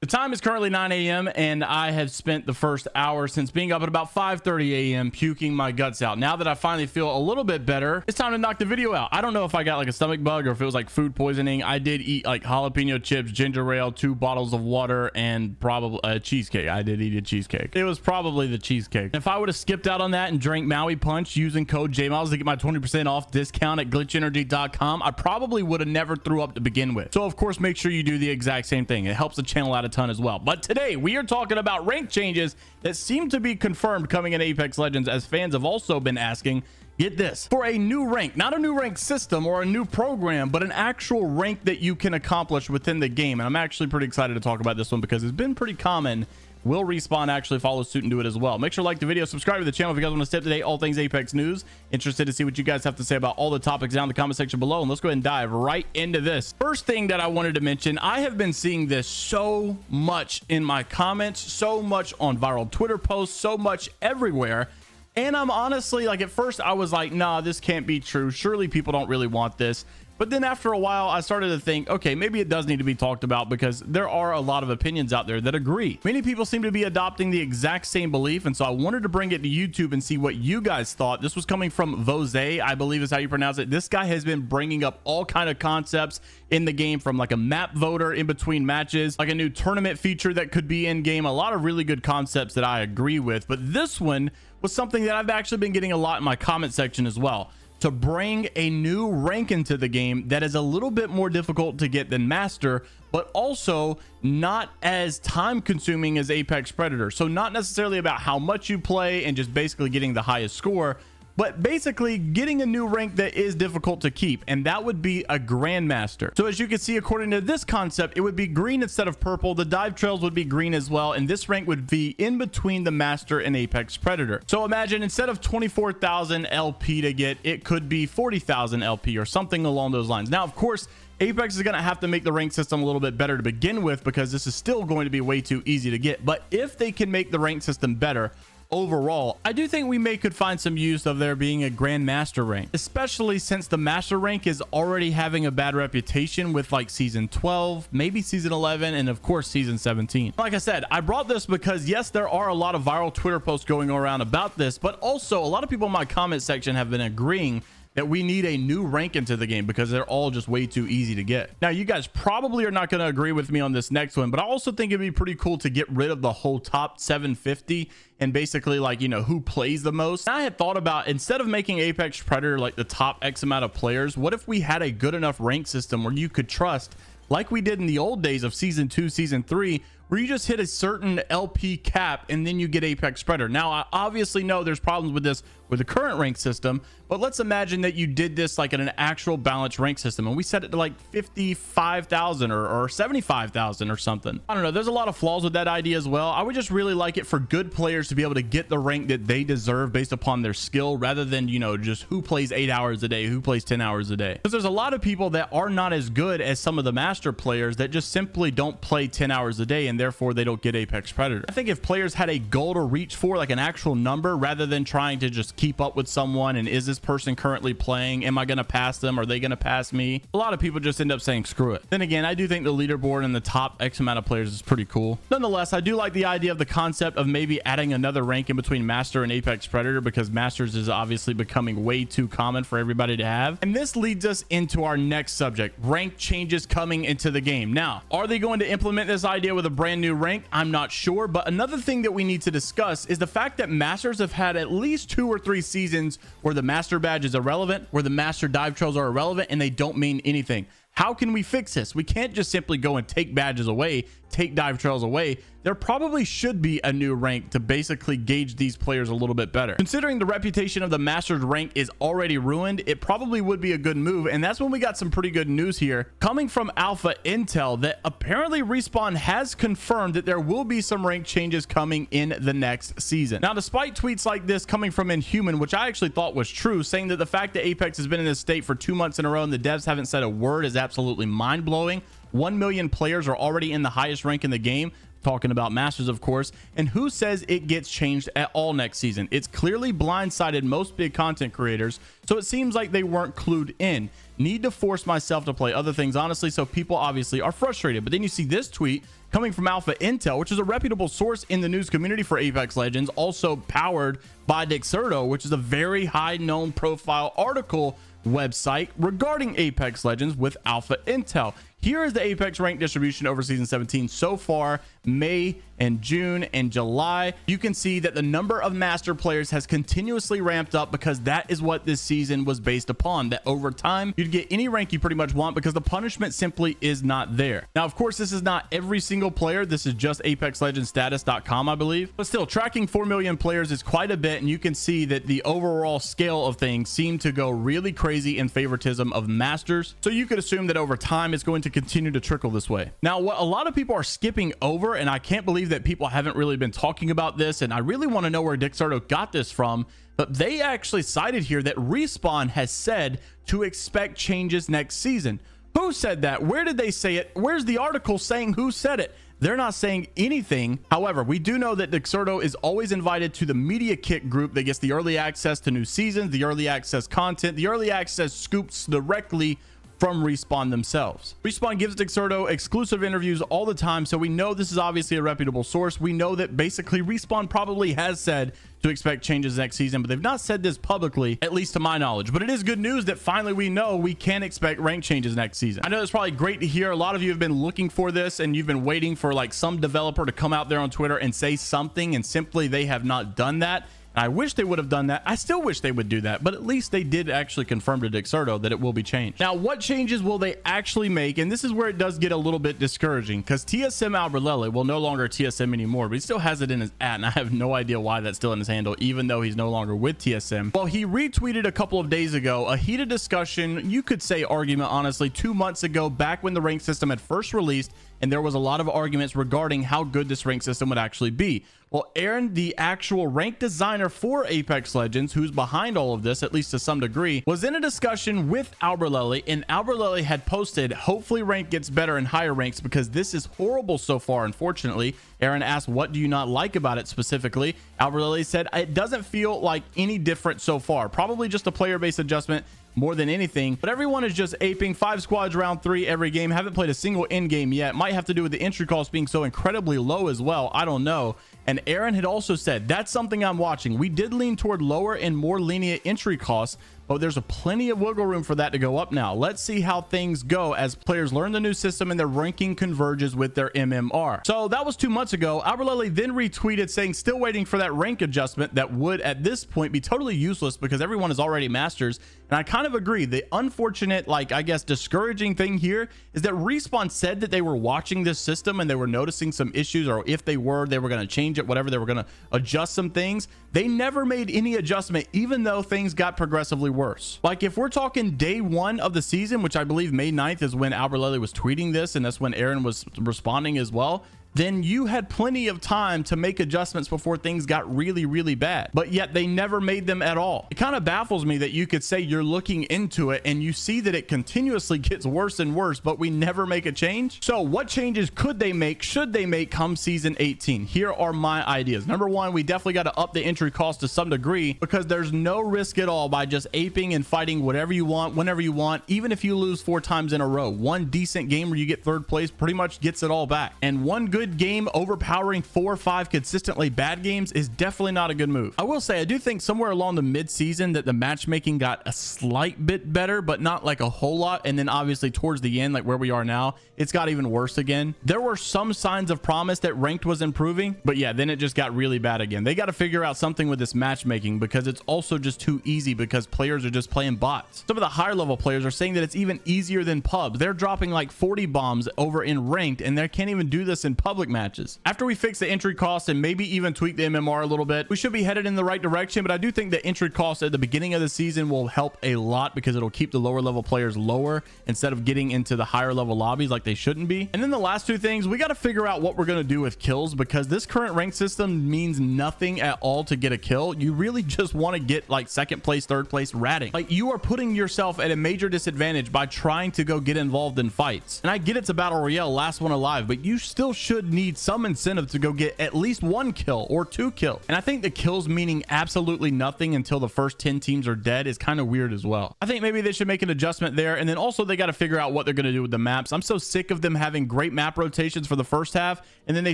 The time is currently 9 a.m. and I have spent the first hour since being up at about 5:30 a.m. puking my guts out. Now that I finally feel a little bit better, it's time to knock the video out. I don't know if I got like a stomach bug or if it was like food poisoning. I did eat like jalapeno chips, ginger ale, 2 bottles of water, and probably a cheesecake. I did eat a cheesecake. It was probably the cheesecake. If I would have skipped out on that and drank Maui Punch using code JMeyels to get my 20% off discount at glitchenergy.com, I probably would have never threw up to begin with. So of course, make sure you do the exact same thing. It helps the channel out a ton as well. But today we are talking about rank changes that seem to be confirmed coming in Apex Legends, as fans have also been asking. Get this, for a new rank, not a new rank system or a new program, but an actual rank that you can accomplish within the game. And I'm actually pretty excited to talk about this one because it's been pretty common. Will Respawn actually follow suit and do it as well? Make sure to like the video, subscribe to the channel if you guys want to stay up to date all things Apex news. Interested to see what you guys have to say about all the topics down in the comment section below, and let's go ahead and dive right into this. First thing that I wanted to mention, I have been seeing this so much in my comments, so much on viral Twitter posts, so much everywhere. And I'm honestly like, at first I was like, nah, this can't be true. Surely people don't really want this. But then after a while, I started to think, okay, maybe it does need to be talked about because there are a lot of opinions out there that agree. Many people seem to be adopting the exact same belief. And so I wanted to bring it to YouTube and see what you guys thought. This was coming from Vose, I believe is how you pronounce it. This guy has been bringing up all kind of concepts in the game, from like a map voter in between matches, like a new tournament feature that could be in game. A lot of really good concepts that I agree with. But this one was something that I've actually been getting a lot in my comment section as well. To bring a new rank into the game that is a little bit more difficult to get than Master, but also not as time consuming as Apex Predator. So not necessarily about how much you play and just basically getting the highest score, but basically getting a new rank that is difficult to keep, and that would be a Grandmaster. So as you can see, according to this concept, it would be green instead of purple. The dive trails would be green as well, and this rank would be in between the Master and Apex Predator. So imagine instead of 24,000 LP to get, it could be 40,000 LP or something along those lines. Now, of course, Apex is going to have to make the rank system a little bit better to begin with because this is still going to be way too easy to get. But if they can make the rank system better overall, I do think we could find some use of there being a Grandmaster rank, especially since the Master rank is already having a bad reputation with like season 12, maybe season 11, and of course season 17. Like I said, I brought this because yes, there are a lot of viral Twitter posts going around about this, but also a lot of people in my comment section have been agreeing that we need a new rank into the game because they're all just way too easy to get. Now, you guys probably are not going to agree with me on this next one, but I also think it'd be pretty cool to get rid of the whole top 750 and basically like, you know, who plays the most. I had thought about, instead of making Apex Predator like the top X amount of players, what if we had a good enough rank system where you could trust, like we did in the old days of season 2, season 3, where you just hit a certain LP cap and then you get Apex Predator. Now, I obviously know there's problems with this with the current rank system, but let's imagine that you did this like in an actual balanced rank system and we set it to like 55,000 or 75,000 or something. I don't know. There's a lot of flaws with that idea as well. I would just really like it for good players to be able to get the rank that they deserve based upon their skill, rather than, you know, just who plays 8 hours a day, who plays 10 hours a day. Because there's a lot of people that are not as good as some of the Master players that just simply don't play 10 hours a day, and therefore they don't get Apex Predator. I think if players had a goal to reach for, like an actual number, rather than trying to just keep up with someone and is this person currently playing, am I going to pass them, are they going to pass me, a lot of people just end up saying screw it. Then again, I do think the leaderboard and the top X amount of players is pretty cool. Nonetheless, I do like the idea of the concept of maybe adding another rank in between Master and Apex Predator, because Masters is obviously becoming way too common for everybody to have. And this leads us into our next subject: rank changes coming into the game. Now, are they going to implement this idea with a brand new rank? I'm not sure, but another thing that we need to discuss is the fact that Masters have had at least 2 or 3 seasons where the Master badge is irrelevant, where the Master dive trails are irrelevant, and they don't mean anything. How can we fix this? We can't just simply go and take badges away, take dive trails away. There probably should be a new rank to basically gauge these players a little bit better. Considering the reputation of the Masters rank is already ruined, it probably would be a good move. And that's when we got some pretty good news here coming from Alpha Intel, that apparently Respawn has confirmed that there will be some rank changes coming in the next season. Now, despite tweets like this coming from Inhuman, which I actually thought was true, saying that the fact that Apex has been in this state for 2 months in a row and the devs haven't said a word is absolutely mind-blowing. 1 million players are already in the highest rank in the game, talking about Masters of course, and who says it gets changed at all next season? It's clearly blindsided most big content creators, so it seems like they weren't clued in. Need to force myself to play other things honestly, so people obviously are frustrated. But then you see this tweet coming from Alpha Intel, which is a reputable source in the news community for Apex Legends, also powered by Dexerto, which is a very high known profile article website regarding Apex Legends with Alpha Intel. Here is the Apex rank distribution over season 17 so far, May and June and July. You can see that the number of master players has continuously ramped up because that is what this season was based upon, that over time you'd get any rank you pretty much want because the punishment simply is not there. Now, of course, this is not every single player. This is just ApexLegendsStatus.com, I believe. But still, tracking 4 million players is quite a bit, and you can see that the overall scale of things seem to go really crazy in favoritism of masters. So you could assume that over time it's going to continue to trickle this way. Now, what a lot of people are skipping over, and I can't believe that people haven't really been talking about this, and I really want to know where Dexerto got this from, but they actually cited here that Respawn has said to expect changes next season. Who said that? Where did they say it? Where's the article saying who said it? They're not saying anything. However, we do know that Dexerto is always invited to the media kit group that gets the early access to new seasons, the early access content, the early access scoops directly from Respawn themselves. Respawn gives Dexerto exclusive interviews all the time, so we know this is obviously a reputable source. We know that basically Respawn probably has said to expect changes next season, but they've not said this publicly, at least to my knowledge. But it is good news that finally we know we can expect rank changes next season. I know it's probably great to hear. A lot of you have been looking for this, and you've been waiting for like some developer to come out there on Twitter and say something, and simply they have not done that. I wish they would have done that. I still wish they would do that, but at least they did actually confirm to Dexerto that it will be changed. Now, what changes will they actually make? And this is where it does get a little bit discouraging, because TSM Alberlele will no longer TSM anymore, but he still has it in his @ and I have no idea why that's still in his handle, even though he's no longer with TSM. Well, he retweeted a couple of days ago a heated discussion, you could say argument, honestly, 2 months ago, back when the rank system had first released, and there was a lot of arguments regarding how good this rank system would actually be. Well, Aaron, the actual rank designer for Apex Legends, who's behind all of this, at least to some degree, was in a discussion with Alberlele, and Alberlele had posted, hopefully rank gets better in higher ranks because this is horrible so far, unfortunately. Aaron asked, what do you not like about it specifically? Alberlele said, it doesn't feel like any different so far. Probably just a player-based adjustment more than anything, but everyone is just aping 5 squads round 3 every game. Haven't played a single end game yet. Might have to do with the entry cost being so incredibly low as well. I don't know. And Aaron had also said, that's something I'm watching. We did lean toward lower and more lenient entry costs, but there's a plenty of wiggle room for that to go up now. Let's see how things go as players learn the new system and their ranking converges with their MMR. So that was 2 months ago. Alberlele then retweeted saying, still waiting for that rank adjustment that would at this point be totally useless because everyone is already masters. And I kind of agree. The unfortunate, like, I guess, discouraging thing here is that Respawn said that they were watching this system and they were noticing some issues, or if they were going to change it, whatever, they were going to adjust some things. They never made any adjustment, even though things got progressively worse. Like, if we're talking day 1 of the season, which I believe May 9th is when Alberlele was tweeting this, and that's when Aaron was responding as well, then you had plenty of time to make adjustments before things got really, really bad. But yet they never made them at all. It kind of baffles me that you could say you're looking into it and you see that it continuously gets worse and worse, but we never make a change. So what changes could they make, should they make come season 18? Here are my ideas. Number 1, we definitely got to up the entry cost to some degree, because there's no risk at all by just aping and fighting whatever you want, whenever you want, even if you lose 4 times in a row. One decent game where you get 3rd place pretty much gets it all back. And one good game overpowering 4 or 5 consistently bad games is definitely not a good move. I will say, I do think somewhere along the mid-season that the matchmaking got a slight bit better, but not like a whole lot. And then obviously towards the end, like where we are now, it's got even worse again. There were some signs of promise that ranked was improving, but yeah, then it just got really bad again. They got to figure out something with this matchmaking, because it's also just too easy because players are just playing bots. Some of the higher level players are saying that it's even easier than pubs. They're dropping like 40 bombs over in ranked, and they can't even do this in pub public matches. After we fix the entry cost and maybe even tweak the MMR a little bit, we should be headed in the right direction. But I do think the entry cost at the beginning of the season will help a lot because it'll keep the lower level players lower instead of getting into the higher level lobbies like they shouldn't be. And then the last two things, we got to figure out what we're going to do with kills, because this current rank system means nothing at all to get a kill. You really just want to get like second place, third place ratting. Like, you are putting yourself at a major disadvantage by trying to go get involved in fights. And I get it's a battle royale, last one alive, but you still should need some incentive to go get at least 1 kill or 2 kills. And I think the kills meaning absolutely nothing until the first 10 teams are dead is kind of weird as well. I think maybe they should make an adjustment there. And then also they got to figure out what they're going to do with the maps. I'm so sick of them having great map rotations for the first half and then they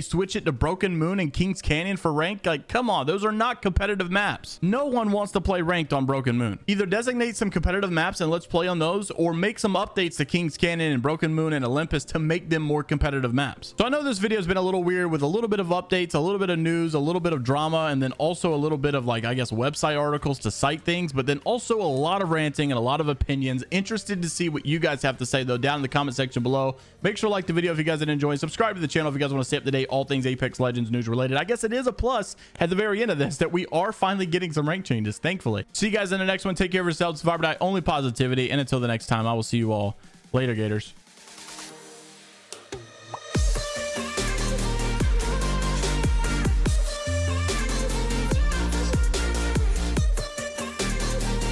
switch it to Broken Moon and King's Canyon for rank. Like, come on, those are not competitive maps. No one wants to play ranked on Broken Moon. Either designate some competitive maps and let's play on those, or make some updates to King's Canyon and Broken Moon and Olympus to make them more competitive maps. So I know this video has been a little weird with a little bit of updates, a little bit of news, a little bit of drama, and then also a little bit of, like, I guess website articles to cite things, but then also a lot of ranting and a lot of opinions. Interested to see what you guys have to say though down in the comment section below. Make sure to like the video if you guys did enjoy, subscribe to the channel if you guys want to stay up to date all things Apex Legends news related. I guess it is a plus at the very end of this that we are finally getting some rank changes, thankfully. See you guys in the next one. Take care of yourselves. Vibe or die, only positivity, and until the next time, I will see you all later, Gators.